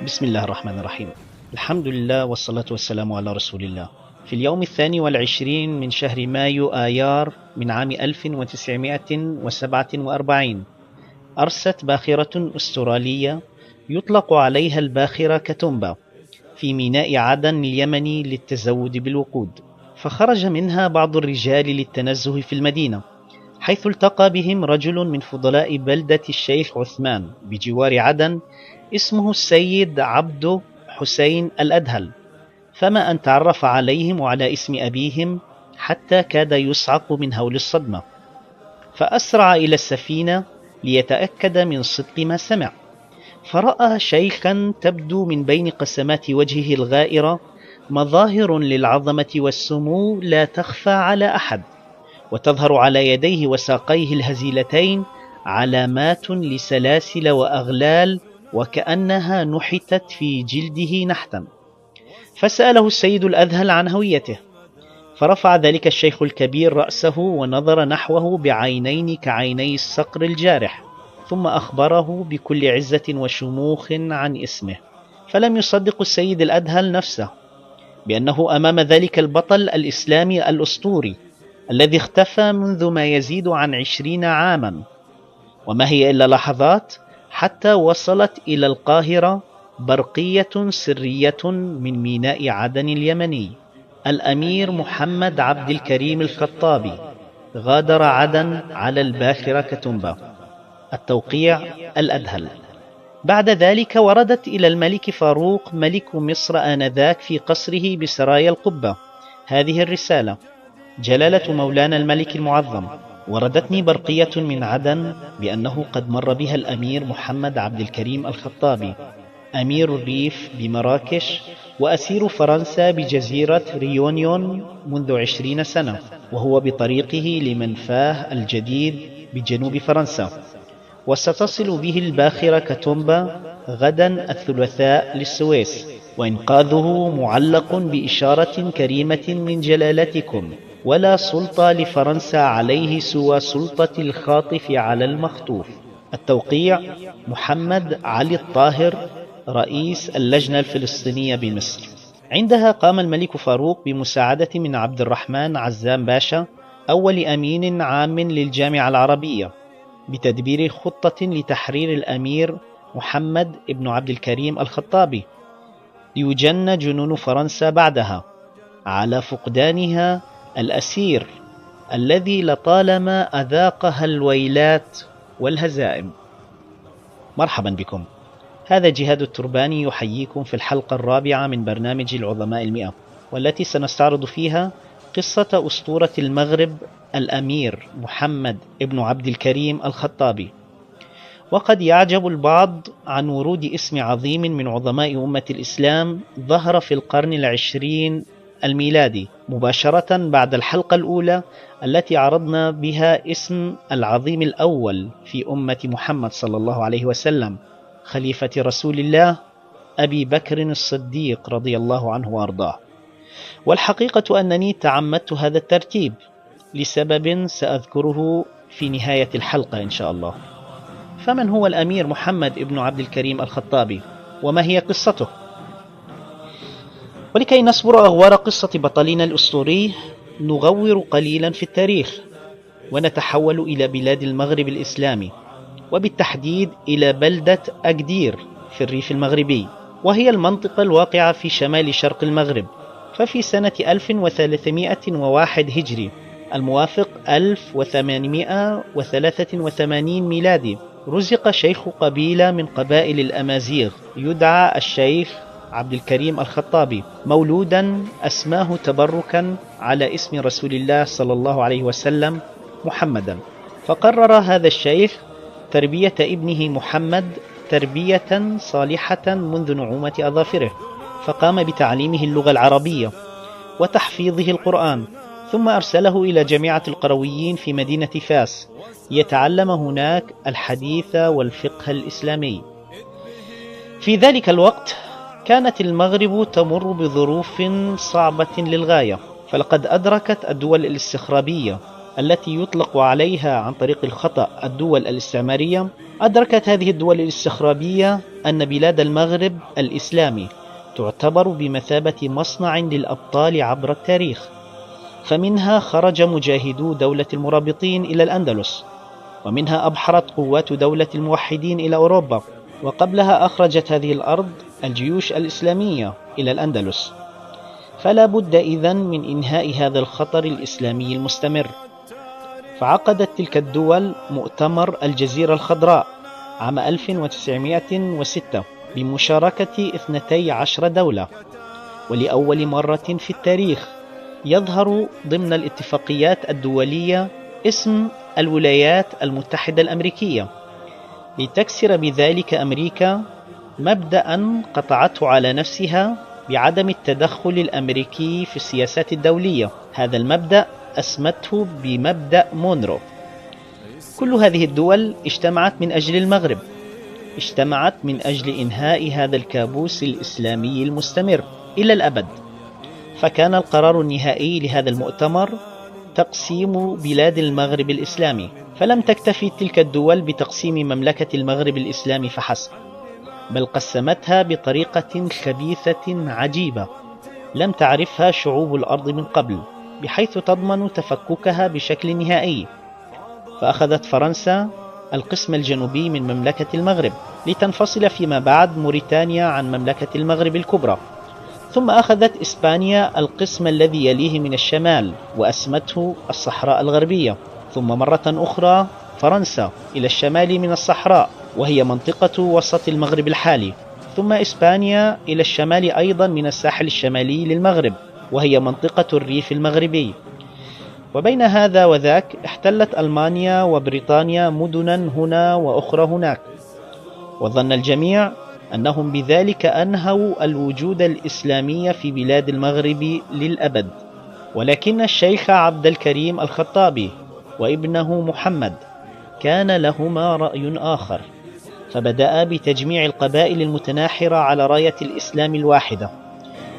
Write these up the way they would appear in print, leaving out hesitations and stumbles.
بسم الله الرحمن الرحيم. الحمد لله والصلاة والسلام على رسول الله. في اليوم 22 من شهر مايو آيار من عام 1947 أرست باخرة أسترالية يطلق عليها الباخرة كاتومبا في ميناء عدن اليمني للتزود بالوقود، فخرج منها بعض الرجال للتنزه في المدينة، حيث التقى بهم رجل من فضلاء بلدة الشيخ عثمان بجوار عدن اسمه السيد عبد حسين الأدهل، فما أن تعرف عليهم وعلى اسم أبيهم حتى كاد يصعق من هول الصدمة، فأسرع إلى السفينة ليتأكد من صدق ما سمع، فرأى شيخا تبدو من بين قسمات وجهه الغائرة مظاهر للعظمة والسمو لا تخفى على أحد، وتظهر على يديه وساقيه الهزيلتين علامات لسلاسل وأغلال وكأنها نحتت في جلده نحتا. فسأله السيد الأذهل عن هويته، فرفع ذلك الشيخ الكبير رأسه ونظر نحوه بعينين كعيني الصقر الجارح، ثم أخبره بكل عزة وشموخ عن اسمه. فلم يصدق السيد الأذهل نفسه بأنه أمام ذلك البطل الإسلامي الأسطوري الذي اختفى منذ ما يزيد عن 20 عاما، وما هي إلا لحظات حتى وصلت إلى القاهرة برقية سرية من ميناء عدن اليمني. الأمير محمد عبد الكريم الخطابي غادر عدن على الباخرة كاتومبا. التوقيع الأدهل. بعد ذلك وردت إلى الملك فاروق ملك مصر آنذاك في قصره بسرايا القبة هذه الرسالة: جلالة مولانا الملك المعظم، وردتني برقية من عدن بأنه قد مر بها الأمير محمد عبد الكريم الخطابي أمير الريف بمراكش وأسير فرنسا بجزيرة ريونيون منذ 20 سنة، وهو بطريقه لمنفاه الجديد بجنوب فرنسا، وستصل به الباخرة كاتومبا غدا الثلاثاء للسويس، وإنقاذه معلق بإشارة كريمة من جلالتكم، ولا سلطة لفرنسا عليه سوى سلطة الخاطف على المخطوف. التوقيع محمد علي الطاهر رئيس اللجنة الفلسطينية بمصر. عندها قام الملك فاروق بمساعدة من عبد الرحمن عزام باشا أول أمين عام للجامعة العربية بتدبير خطة لتحرير الأمير محمد ابن عبد الكريم الخطابي، ليجن جنون فرنسا بعدها على فقدانها الأسير الذي لطالما أذاقها الويلات والهزائم. مرحبا بكم، هذا جهاد الترباني يحييكم في الحلقة الرابعة من برنامج العظماء 100، والتي سنستعرض فيها قصة أسطورة المغرب الأمير محمد ابن عبد الكريم الخطابي. وقد يعجب البعض عن ورود اسم عظيم من عظماء أمة الإسلام ظهر في القرن العشرين الميلادي مباشرة بعد الحلقة الأولى التي عرضنا بها اسم العظيم الأول في أمة محمد صلى الله عليه وسلم، خليفة رسول الله أبي بكر الصديق رضي الله عنه وأرضاه. والحقيقة أنني تعمدت هذا الترتيب لسبب سأذكره في نهاية الحلقة إن شاء الله. فمن هو الأمير محمد ابن عبد الكريم الخطابي، وما هي قصته؟ ولكي نصبر أغوار قصة بطلنا الأسطوري نغور قليلا في التاريخ، ونتحول إلى بلاد المغرب الإسلامي، وبالتحديد إلى بلدة أكدير في الريف المغربي، وهي المنطقة الواقعة في شمال شرق المغرب. ففي سنة 1301 هجري الموافق 1883 ميلادي رزق شيخ قبيلة من قبائل الأمازيغ يدعى الشيخ عبد الكريم الخطابي مولودا أسماه تبركا على اسم رسول الله صلى الله عليه وسلم محمدا. فقرر هذا الشيخ تربية ابنه محمد تربية صالحة منذ نعومة أظافره، فقام بتعليمه اللغة العربية وتحفيظه القرآن، ثم أرسله إلى جامعة القرويين في مدينة فاس يتعلم هناك الحديث والفقه الإسلامي. في ذلك الوقت كانت المغرب تمر بظروف صعبة للغاية، فلقد أدركت الدول الاستخرابية التي يطلق عليها عن طريق الخطأ الدول الاستعمارية، أدركت هذه الدول الاستخرابية أن بلاد المغرب الإسلامي تعتبر بمثابة مصنع للأبطال عبر التاريخ، فمنها خرج مجاهدو دولة المرابطين إلى الأندلس، ومنها أبحرت قوات دولة الموحدين إلى أوروبا، وقبلها أخرجت هذه الأرض الجيوش الإسلامية إلى الأندلس. فلا بد إذن من إنهاء هذا الخطر الإسلامي المستمر. فعقدت تلك الدول مؤتمر الجزيرة الخضراء عام 1906 بمشاركة 12 دولة، ولأول مرة في التاريخ يظهر ضمن الاتفاقيات الدولية اسم الولايات المتحدة الأمريكية، لتكسر بذلك أمريكا مبدأ قطعته على نفسها بعدم التدخل الأمريكي في السياسات الدولية. هذا المبدأ أسمته بمبدأ مونرو. كل هذه الدول اجتمعت من أجل المغرب، اجتمعت من أجل إنهاء هذا الكابوس الإسلامي المستمر إلى الأبد. فكان القرار النهائي لهذا المؤتمر تقسيم بلاد المغرب الإسلامي. فلم تكتفي تلك الدول بتقسيم مملكة المغرب الإسلامي فحسب، بل قسمتها بطريقة خبيثة عجيبة لم تعرفها شعوب الأرض من قبل، بحيث تضمن تفككها بشكل نهائي. فأخذت فرنسا القسم الجنوبي من مملكة المغرب لتنفصل فيما بعد موريتانيا عن مملكة المغرب الكبرى، ثم أخذت إسبانيا القسم الذي يليه من الشمال وأسمته الصحراء الغربية، ثم مرة أخرى فرنسا إلى الشمال من الصحراء وهي منطقة وسط المغرب الحالي، ثم إسبانيا إلى الشمال أيضا من الساحل الشمالي للمغرب وهي منطقة الريف المغربي. وبين هذا وذاك احتلت ألمانيا وبريطانيا مدنا هنا وأخرى هناك، وظن الجميع أنهم بذلك أنهوا الوجود الإسلامي في بلاد المغرب للأبد. ولكن الشيخ عبد الكريم الخطابي وابنه محمد كان لهما رأي آخر، فبدأ بتجميع القبائل المتناحرة على راية الإسلام الواحدة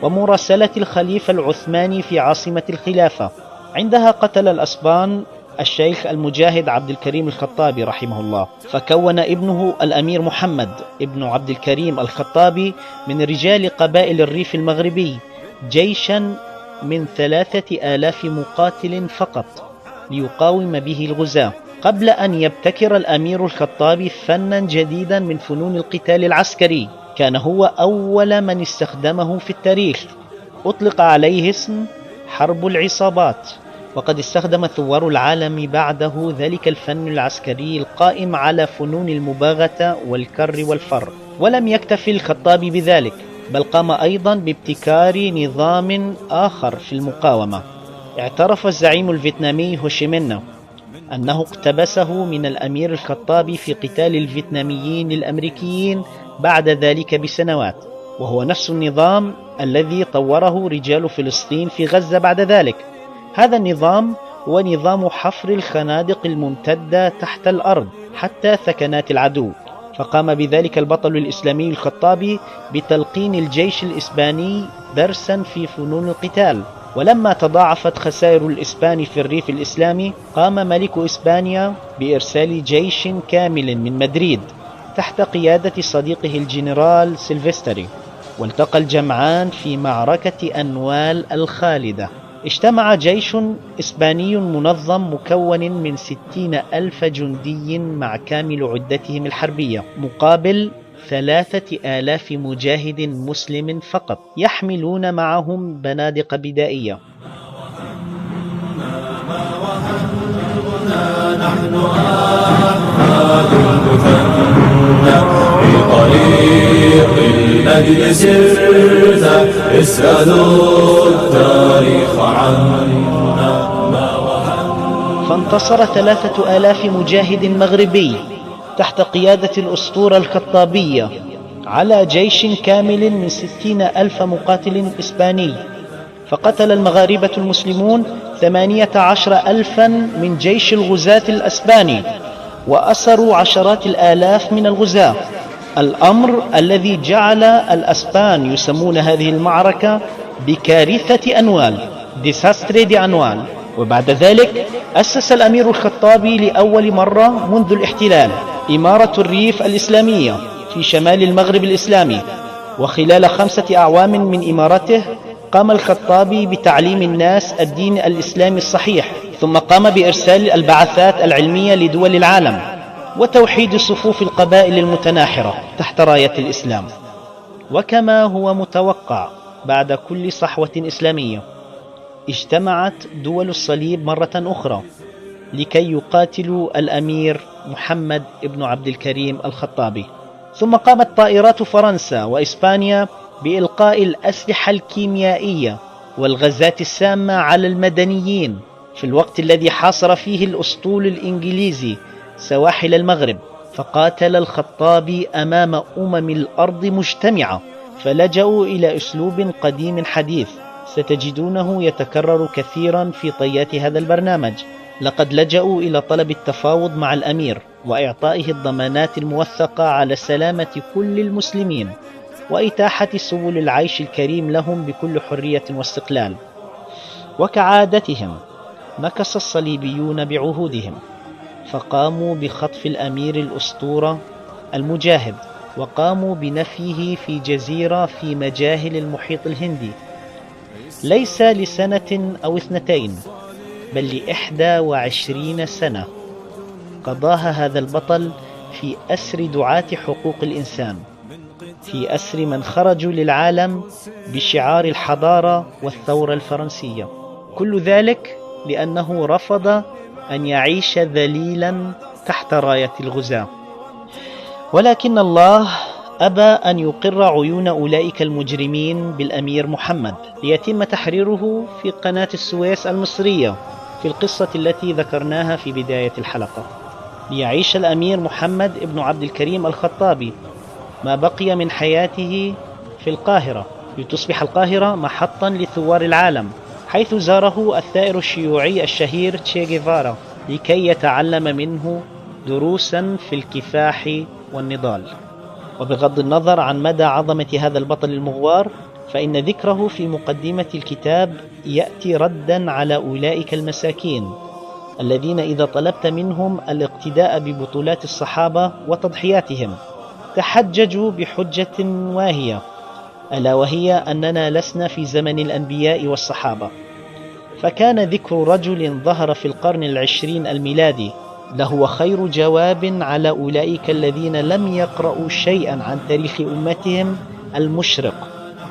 ومراسلة الخليفة العثماني في عاصمة الخلافة. عندها قتل الأسبان الشيخ المجاهد عبد الكريم الخطابي رحمه الله، فكون ابنه الأمير محمد ابن عبد الكريم الخطابي من رجال قبائل الريف المغربي جيشا من 3000 مقاتل فقط ليقاوم به الغزاة، قبل أن يبتكر الأمير الخطابي فنا جديدا من فنون القتال العسكري كان هو أول من استخدمه في التاريخ. أطلق عليه اسم حرب العصابات، وقد استخدم ثوار العالم بعده ذلك الفن العسكري القائم على فنون المباغتة والكر والفر. ولم يكتفي الخطابي بذلك، بل قام أيضا بابتكار نظام آخر في المقاومة. اعترف الزعيم الفيتنامي هوشيمين أنه اقتبسه من الأمير الخطابي في قتال الفيتناميين الأمريكيين بعد ذلك بسنوات، وهو نفس النظام الذي طوره رجال فلسطين في غزة بعد ذلك. هذا النظام هو نظام حفر الخنادق الممتدة تحت الأرض حتى ثكنات العدو. فقام بذلك البطل الإسلامي الخطابي بتلقين الجيش الإسباني درسا في فنون القتال. ولما تضاعفت خسائر الإسبان في الريف الإسلامي، قام ملك إسبانيا بإرسال جيش كامل من مدريد تحت قيادة صديقه الجنرال سيلفستري، والتقى الجمعان في معركة أنوال الخالدة. اجتمع جيش إسباني منظم مكون من 60,000 جندي مع كامل عدتهم الحربية مقابل 3,000 مجاهد مسلم فقط يحملون معهم بنادق بدائية. نحن أحمد المثنى في طريق المجد سرت، اسألوا التاريخ عنا ما وهن. فانتصر 3,000 مجاهد مغربي تحت قيادة الأسطورة الخطابية على جيش كامل من 60,000 مقاتل إسباني، فقتل المغاربة المسلمون 18,000 من جيش الغزاة الأسباني، وأسروا عشرات الآلاف من الغزاة، الأمر الذي جعل الأسبان يسمون هذه المعركة بكارثة أنوال، ديساستري دي أنوال، وبعد ذلك أسس الأمير الخطابي لأول مرة منذ الاحتلال إمارة الريف الإسلامية في شمال المغرب الإسلامي. وخلال 5 أعوام من إمارته قام الخطابي بتعليم الناس الدين الإسلامي الصحيح، ثم قام بإرسال البعثات العلمية لدول العالم وتوحيد صفوف القبائل المتناحرة تحت راية الإسلام. وكما هو متوقع بعد كل صحوة إسلامية اجتمعت دول الصليب مرة أخرى لكي يقاتلوا الأمير محمد بن عبد الكريم الخطابي. ثم قامت طائرات فرنسا وإسبانيا بإلقاء الأسلحة الكيميائية والغازات السامة على المدنيين في الوقت الذي حاصر فيه الأسطول الإنجليزي سواحل المغرب. فقاتل الخطابي أمام الأرض مجتمعة، فلجأوا إلى أسلوب قديم حديث ستجدونه يتكرر كثيرا في طيات هذا البرنامج. لقد لجأوا إلى طلب التفاوض مع الأمير وإعطائه الضمانات الموثقة على سلامة كل المسلمين وإتاحة سبل العيش الكريم لهم بكل حرية واستقلال. وكعادتهم نكص الصليبيون بعهودهم، فقاموا بخطف الأمير الأسطورة المجاهد، وقاموا بنفيه في جزيرة في مجاهل المحيط الهندي، ليس لسنة أو 2 بل ل21 سنة قضاها هذا البطل في أسر دعاة حقوق الإنسان، في أسر من خرجوا للعالم بشعار الحضارة والثورة الفرنسية. كل ذلك لأنه رفض أن يعيش ذليلا تحت راية الغزاة. ولكن الله أبى أن يقر عيون أولئك المجرمين بالأمير محمد ليتم تحريره في قناة السويس المصرية في القصة التي ذكرناها في بداية الحلقة، ليعيش الأمير محمد ابن عبد الكريم الخطابي ما بقي من حياته في القاهرة، لتصبح القاهرة محطا لثوار العالم، حيث زاره الثائر الشيوعي الشهير تشي غيفارا لكي يتعلم منه دروسا في الكفاح والنضال. وبغض النظر عن مدى عظمة هذا البطل المغوار، فإن ذكره في مقدمة الكتاب يأتي ردا على أولئك المساكين الذين إذا طلبت منهم الاقتداء ببطولات الصحابة وتضحياتهم تحججوا بحجة واهية، ألا وهي أننا لسنا في زمن الأنبياء والصحابة. فكان ذكر رجل ظهر في القرن 20 الميلادي لهو خير جواب على أولئك الذين لم يقرأوا شيئا عن تاريخ أمتهم المشرق.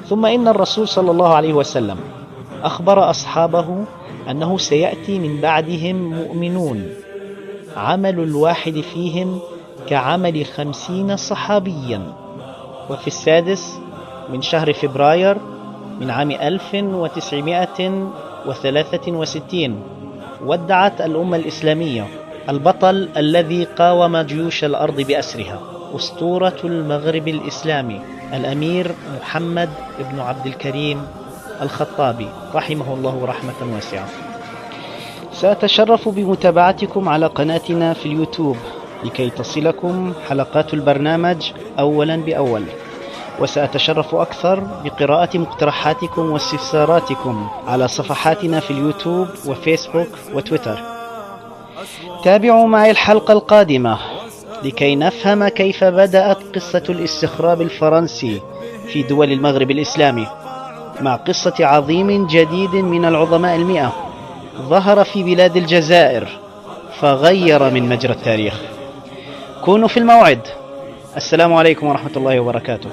ثم إن الرسول صلى الله عليه وسلم أخبر أصحابه أنه سيأتي من بعدهم مؤمنون عمل الواحد فيهم كعمل 50 صحابيا. وفي 6 من شهر فبراير من عام 1963 ودعت الأمة الإسلامية البطل الذي قاوم جيوش الأرض بأسرها، أسطورة المغرب الإسلامي، الأمير محمد بن عبد الكريم الخطابي رحمه الله رحمة واسعة. سأتشرف بمتابعتكم على قناتنا في اليوتيوب لكي تصلكم حلقات البرنامج أولا بأول، وسأتشرف أكثر بقراءة مقترحاتكم واستفساراتكم على صفحاتنا في اليوتيوب وفيسبوك وتويتر. تابعوا معي الحلقة القادمة لكي نفهم كيف بدأت قصة الاستخراب الفرنسي في دول المغرب الإسلامي، مع قصة عظيم جديد من العظماء 100 ظهر في بلاد الجزائر فغير من مجرى التاريخ. كونوا في الموعد. السلام عليكم ورحمة الله وبركاته.